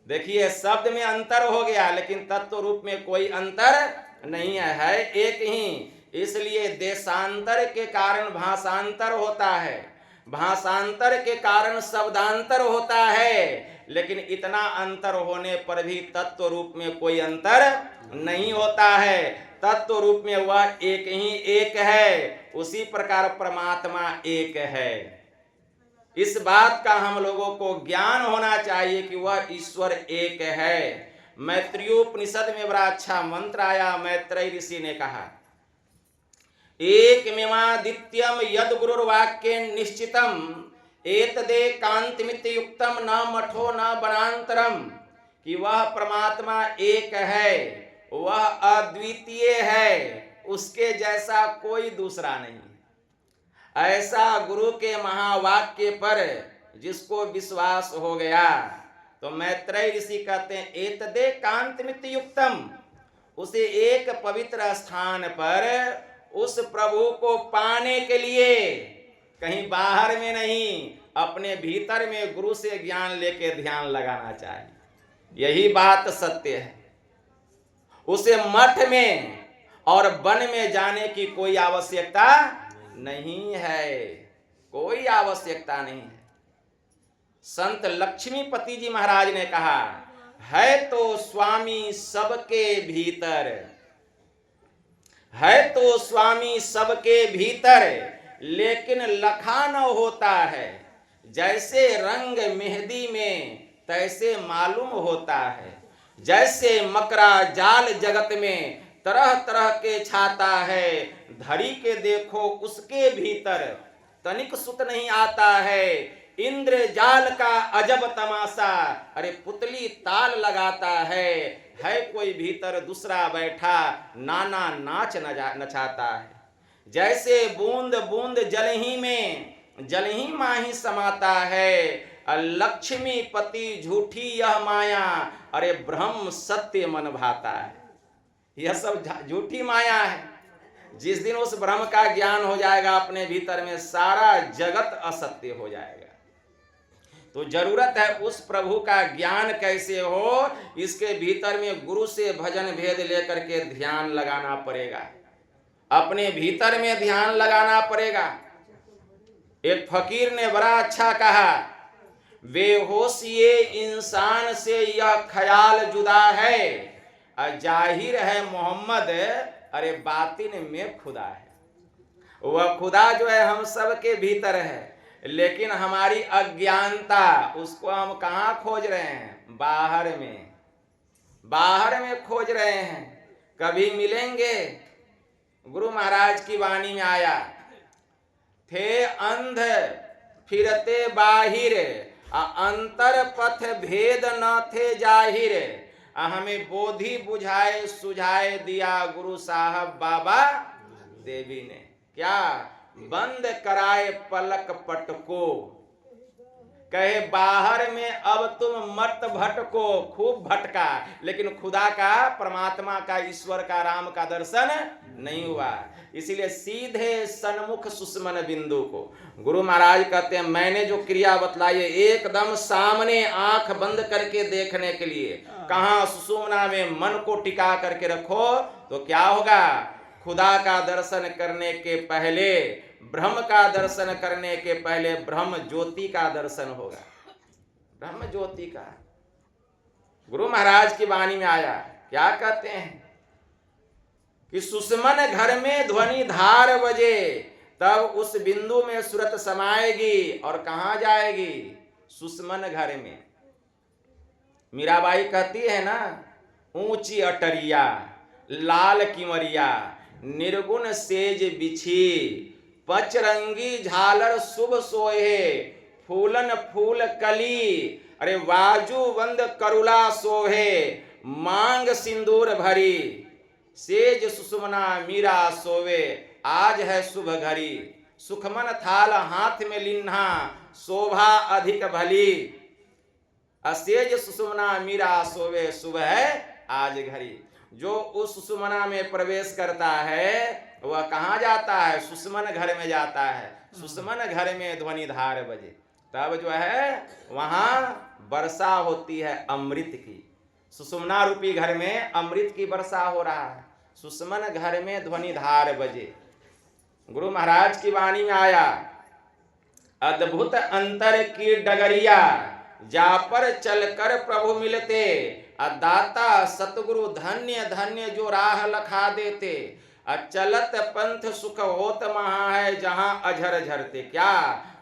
देखिए शब्द में अंतर हो गया लेकिन तत्व रूप में कोई अंतर नहीं है एक ही। इसलिए देशांतर के कारण भाषांतर होता है, भाषांतर के कारण शब्दांतर होता है, लेकिन इतना अंतर होने पर भी तत्व रूप में कोई अंतर नहीं होता है। तत्व रूप में वह एक ही एक है, उसी प्रकार परमात्मा एक है। इस बात का हम लोगों को ज्ञान होना चाहिए कि वह ईश्वर एक है। मैत्रेयोपनिषद में बड़ा अच्छा मंत्र आया। मैत्रेय ऋषि ने कहा, एकमेवादित्यम यद गुरुर्वाक्ये निश्चितम एतदे कांतिमित युक्तम न मठो न वनांतरम, कि वह परमात्मा एक है, वह अद्वितीय है, उसके जैसा कोई दूसरा नहीं। ऐसा गुरु के महावाक्य पर जिसको विश्वास हो गया, तो मैत्रेय ऋषि कहते हैं एतदे कांतमित युक्तम, उसे एक पवित्र स्थान पर उस प्रभु को पाने के लिए कहीं बाहर में नहीं, अपने भीतर में गुरु से ज्ञान लेके ध्यान लगाना चाहिए। यही बात सत्य है। उसे मठ में और वन में जाने की कोई आवश्यकता नहीं है, कोई आवश्यकता नहीं है। संत लक्ष्मीपति जी महाराज ने कहा है तो स्वामी सबके भीतर, है तो स्वामी सबके भीतर, लेकिन लखा न होता है। जैसे रंग मेहंदी में तैसे मालूम होता है, जैसे मकरा जाल जगत में तरह तरह के छाता है, धड़ी के देखो उसके भीतर तनिक सुत नहीं आता है। इंद्र जाल का अजब तमाशा, अरे पुतली ताल लगाता है कोई भीतर दूसरा बैठा नाना नाच नचाता है। जैसे बूंद बूंद जल ही में जल ही माही समाता है, लक्ष्मीपति झूठी यह माया, अरे ब्रह्म सत्य मन भाता है। यह सब झूठी माया है। जिस दिन उस ब्रह्म का ज्ञान हो जाएगा अपने भीतर में, सारा जगत असत्य हो जाएगा। तो जरूरत है उस प्रभु का ज्ञान कैसे हो, इसके भीतर में गुरु से भजन भेद लेकर के ध्यान लगाना पड़ेगा, अपने भीतर में ध्यान लगाना पड़ेगा। एक फकीर ने बड़ा अच्छा कहा, बेहोशिए इंसान से यह ख्याल जुदा है, जाहिर है मोहम्मद, अरे बातिन में खुदा है। वह खुदा जो है हम सब के भीतर है, लेकिन हमारी अज्ञानता, उसको हम कहाँ खोज रहे हैं? बाहर में, बाहर में खोज रहे हैं। कभी मिलेंगे? गुरु महाराज की वाणी में आया, थे अंध फिरते बाहिर, अंतर पथ भेद न थे जाहिर, हमें बोधि बुझाए सुझाए दिया गुरु साहब बाबा देवी ने। क्या? बंद कराए पलक पट को, कहे बाहर में अब तुम मत भटको। खूब भटका, लेकिन खुदा का, परमात्मा का, ईश्वर का, राम का दर्शन नहीं हुआ। इसीलिए सीधे सन्मुख सुषमन बिंदु को गुरु महाराज कहते हैं, मैंने जो क्रिया बतलाई है एकदम सामने आंख बंद करके देखने के लिए। कहाँ? सुषुम्ना में मन को टिका करके रखो तो क्या होगा? खुदा का दर्शन करने के पहले, ब्रह्म का दर्शन करने के पहले ब्रह्म ज्योति का दर्शन होगा, ब्रह्म ज्योति का। गुरु महाराज की वाणी में आया, क्या कहते हैं कि सुषमन घर में ध्वनि धार बजे, तब उस बिंदु में सुरत समाएगी और कहाँ जाएगी? सुषमन घर में। मीराबाई कहती है ना, ऊंची अटरिया लाल किमरिया निर्गुण सेज बिछी, पचरंगी झालर शुभ सोहे, फूलन फूल कली, अरे वाजू बंद करुला सोहे, मांग सिंदूर भरी, सेज सुषुम्ना मीरा सोवे, आज है शुभ घड़ी, सुखमन थाल हाथ में लिन्हा, शोभा अधिक भली, असेज सुषुम्ना मीरा सोवे, शुभ है आज घड़ी। जो उस सुषुम्ना में प्रवेश करता है वह कहाँ जाता है? सुषुमन घर में जाता है। सुषुमन घर में ध्वनि धार बजे, तब जो है वहां वर्षा होती है अमृत की। सुषुम्ना रूपी घर में अमृत की वर्षा हो रहा है। सुषुमन घर में ध्वनि धार बजे। गुरु महाराज की वाणी में आया, अद्भुत अंतर की डगरिया, जा पर चलकर प्रभु मिलते, दाता सतगुरु धन्य धन्य जो राह लखा देते, चलत पंथ सुख होत महा है जहां अझर झरते। क्या?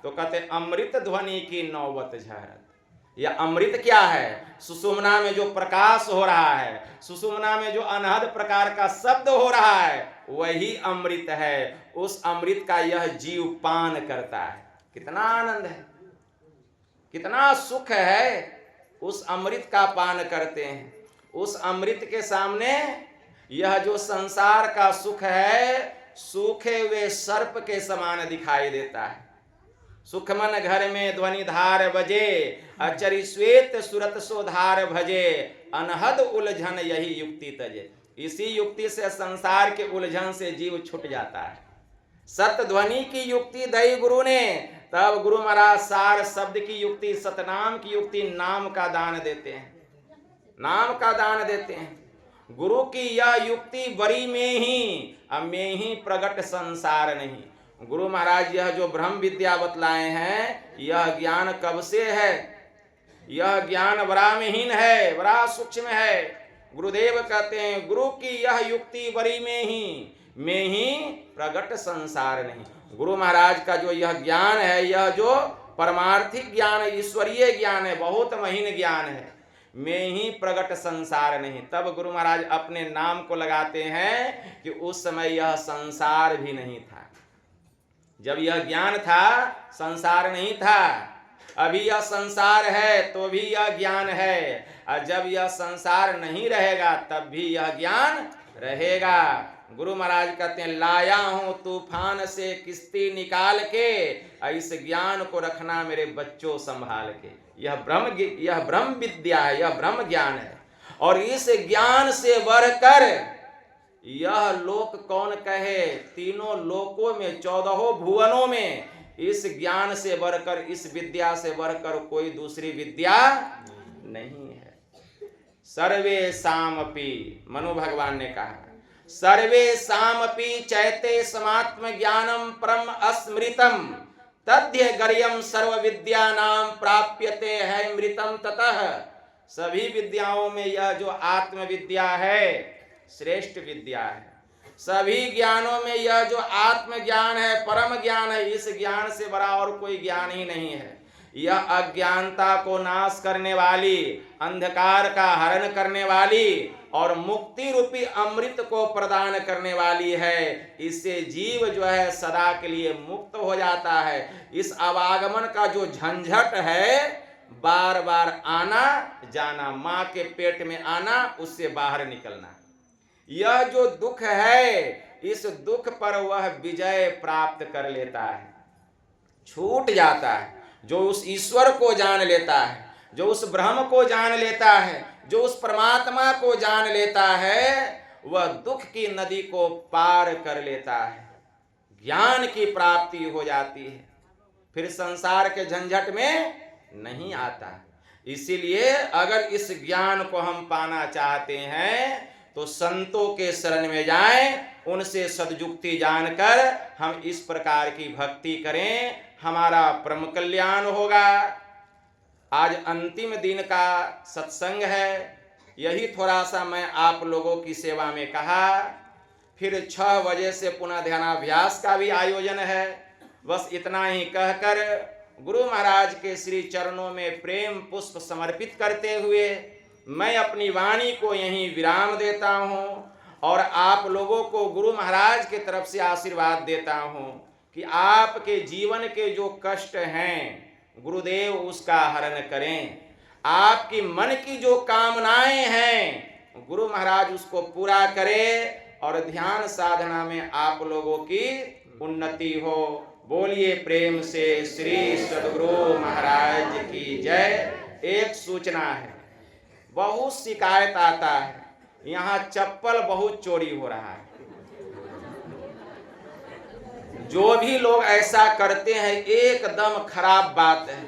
तो कहते अमृत ध्वनि की नौबत झरत। यह अमृत क्या है? सुषुम्ना में जो प्रकाश हो रहा है, सुषुम्ना में जो अनहद प्रकार का शब्द हो रहा है, वही अमृत है। उस अमृत का यह जीव पान करता है। कितना आनंद है, कितना सुख है। उस अमृत का पान करते हैं। उस अमृत के सामने यह जो संसार का सुख है, सूखे हुए सर्प के समान दिखाई देता है। सुखमन घर में ध्वनि धार बजे, अचरि श्वेत सुरत सोधार भजे, अनहद उलझन यही युक्ति तजे। इसी युक्ति से संसार के उलझन से जीव छूट जाता है। सत ध्वनि की युक्ति दई गुरु ने, तब गुरु महाराज सार शब्द की युक्ति, सतनाम की युक्ति, नाम का दान देते हैं, नाम का दान देते हैं। गुरु की यह युक्ति बरी में ही, अब में ही प्रगट संसार नहीं। गुरु महाराज यह जो ब्रह्म विद्या बतलाए हैं, यह ज्ञान कब से है? यह ज्ञान बड़ा महीन है, बड़ा सूक्ष्म है। गुरुदेव कहते हैं गुरु की यह युक्ति बरी में ही प्रगट संसार नहीं। गुरु महाराज का जो यह ज्ञान है, यह जो परमार्थिक ज्ञान है, ईश्वरीय ज्ञान है, बहुत महीन ज्ञान है, में ही प्रगट संसार नहीं। तब गुरु महाराज अपने नाम को लगाते हैं कि उस समय यह संसार भी नहीं था। जब यह ज्ञान था संसार नहीं था। अभी यह संसार है तो भी यह ज्ञान है, और जब यह संसार नहीं रहेगा तब भी यह ज्ञान रहेगा। गुरु महाराज कहते हैं लाया हूं तूफान से किश्ती निकाल के, इस ज्ञान को रखना मेरे बच्चों संभाल के। यह ब्रह्म विद्या है, यह ब्रह्म ज्ञान है। और इस ज्ञान से बढ़कर यह लोक कौन कहे? तीनों लोकों में, 14 भुवनों में इस ज्ञान से बढ़कर, इस विद्या से बढ़कर कोई दूसरी विद्या नहीं है। सर्वे सामपि, मनु भगवान ने कहा, सर्वे सामपि चैते समात्म ज्ञानम परम अस्मृतम तद्य गर्यम सर्व विद्यानाम प्राप्यते है मृतम ततः। सभी विद्याओं में यह जो आत्म विद्या है श्रेष्ठ विद्या है। सभी ज्ञानों में यह जो आत्म ज्ञान है, परम ज्ञान है, इस ज्ञान से बड़ा और कोई ज्ञान ही नहीं है। यह अज्ञानता को नाश करने वाली, अंधकार का हरण करने वाली और मुक्ति रूपी अमृत को प्रदान करने वाली है। इससे जीव जो है सदा के लिए मुक्त हो जाता है। इस आवागमन का जो झंझट है, बार बार आना जाना, माँ के पेट में आना, उससे बाहर निकलना, यह जो दुख है, इस दुख पर वह विजय प्राप्त कर लेता है, छूट जाता है। जो उस ईश्वर को जान लेता है, जो उस ब्रह्म को जान लेता है, जो उस परमात्मा को जान लेता है, वह दुख की नदी को पार कर लेता है, ज्ञान की प्राप्ति हो जाती है, फिर संसार के झंझट में नहीं आता। इसीलिए अगर इस ज्ञान को हम पाना चाहते हैं तो संतों के शरण में जाएं, उनसे सद्युक्ति जानकर हम इस प्रकार की भक्ति करें, हमारा परम कल्याण होगा। आज अंतिम दिन का सत्संग है, यही थोड़ा सा मैं आप लोगों की सेवा में कहा। फिर 6 बजे से पुनः ध्यानाभ्यास का भी आयोजन है। बस इतना ही कहकर गुरु महाराज के श्री चरणों में प्रेम पुष्प समर्पित करते हुए मैं अपनी वाणी को यहीं विराम देता हूँ और आप लोगों को गुरु महाराज के तरफ से आशीर्वाद देता हूँ कि आपके जीवन के जो कष्ट हैं गुरुदेव उसका हरण करें। आपकी मन की जो कामनाएं हैं गुरु महाराज उसको पूरा करें और ध्यान साधना में आप लोगों की उन्नति हो। बोलिए प्रेम से श्री सद्गुरु महाराज की जय। एक सूचना है, बहुत शिकायत आता है, यहाँ चप्पल बहुत चोरी हो रहा है। जो भी लोग ऐसा करते हैं एकदम खराब बात है।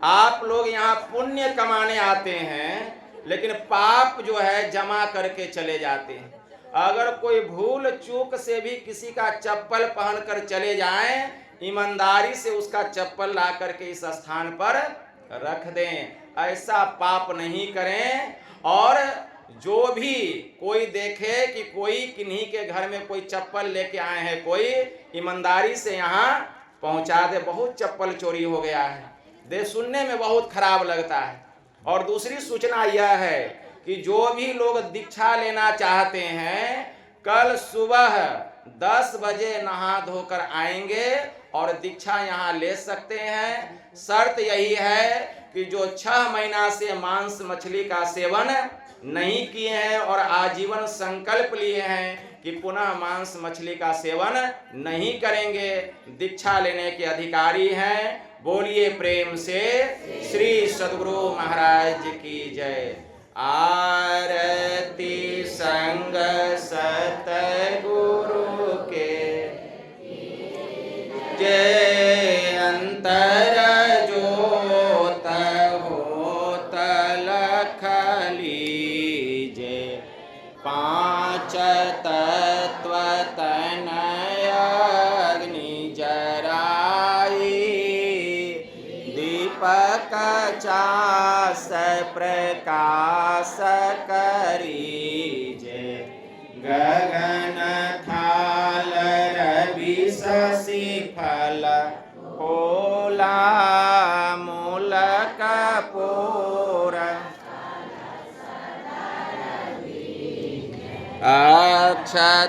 आप लोग यहाँ पुण्य कमाने आते हैं लेकिन पाप जो है जमा करके चले जाते हैं। अगर कोई भूल चूक से भी किसी का चप्पल पहनकर चले जाएं, ईमानदारी से उसका चप्पल ला करके इस स्थान पर रख दें। ऐसा पाप नहीं करें। और जो भी कोई देखे कि कोई किन्हीं के घर में कोई चप्पल लेके आए हैं, कोई ईमानदारी से यहाँ पहुँचा दे। बहुत चप्पल चोरी हो गया है, दे सुनने में बहुत खराब लगता है। और दूसरी सूचना यह है कि जो भी लोग दीक्षा लेना चाहते हैं कल सुबह 10 बजे नहा धोकर आएंगे और दीक्षा यहाँ ले सकते हैं। शर्त यही है कि जो 6 महीना से मांस मछली का सेवन नहीं किए हैं और आजीवन संकल्प लिए हैं कि पुनः मांस मछली का सेवन नहीं करेंगे। दीक्षा लेने के अधिकारी हैं। बोलिए प्रेम से श्री सद्गुरु महाराज की जय। आरती संग सतगुरु के जय। अंतर जोत होत लख लीजे। पांच तत्व तनय अग्नि जराई। दीपक चास प्रकाश करीजे। गगन थाल रवि शशि फल होला। मूल कपूर अक्षत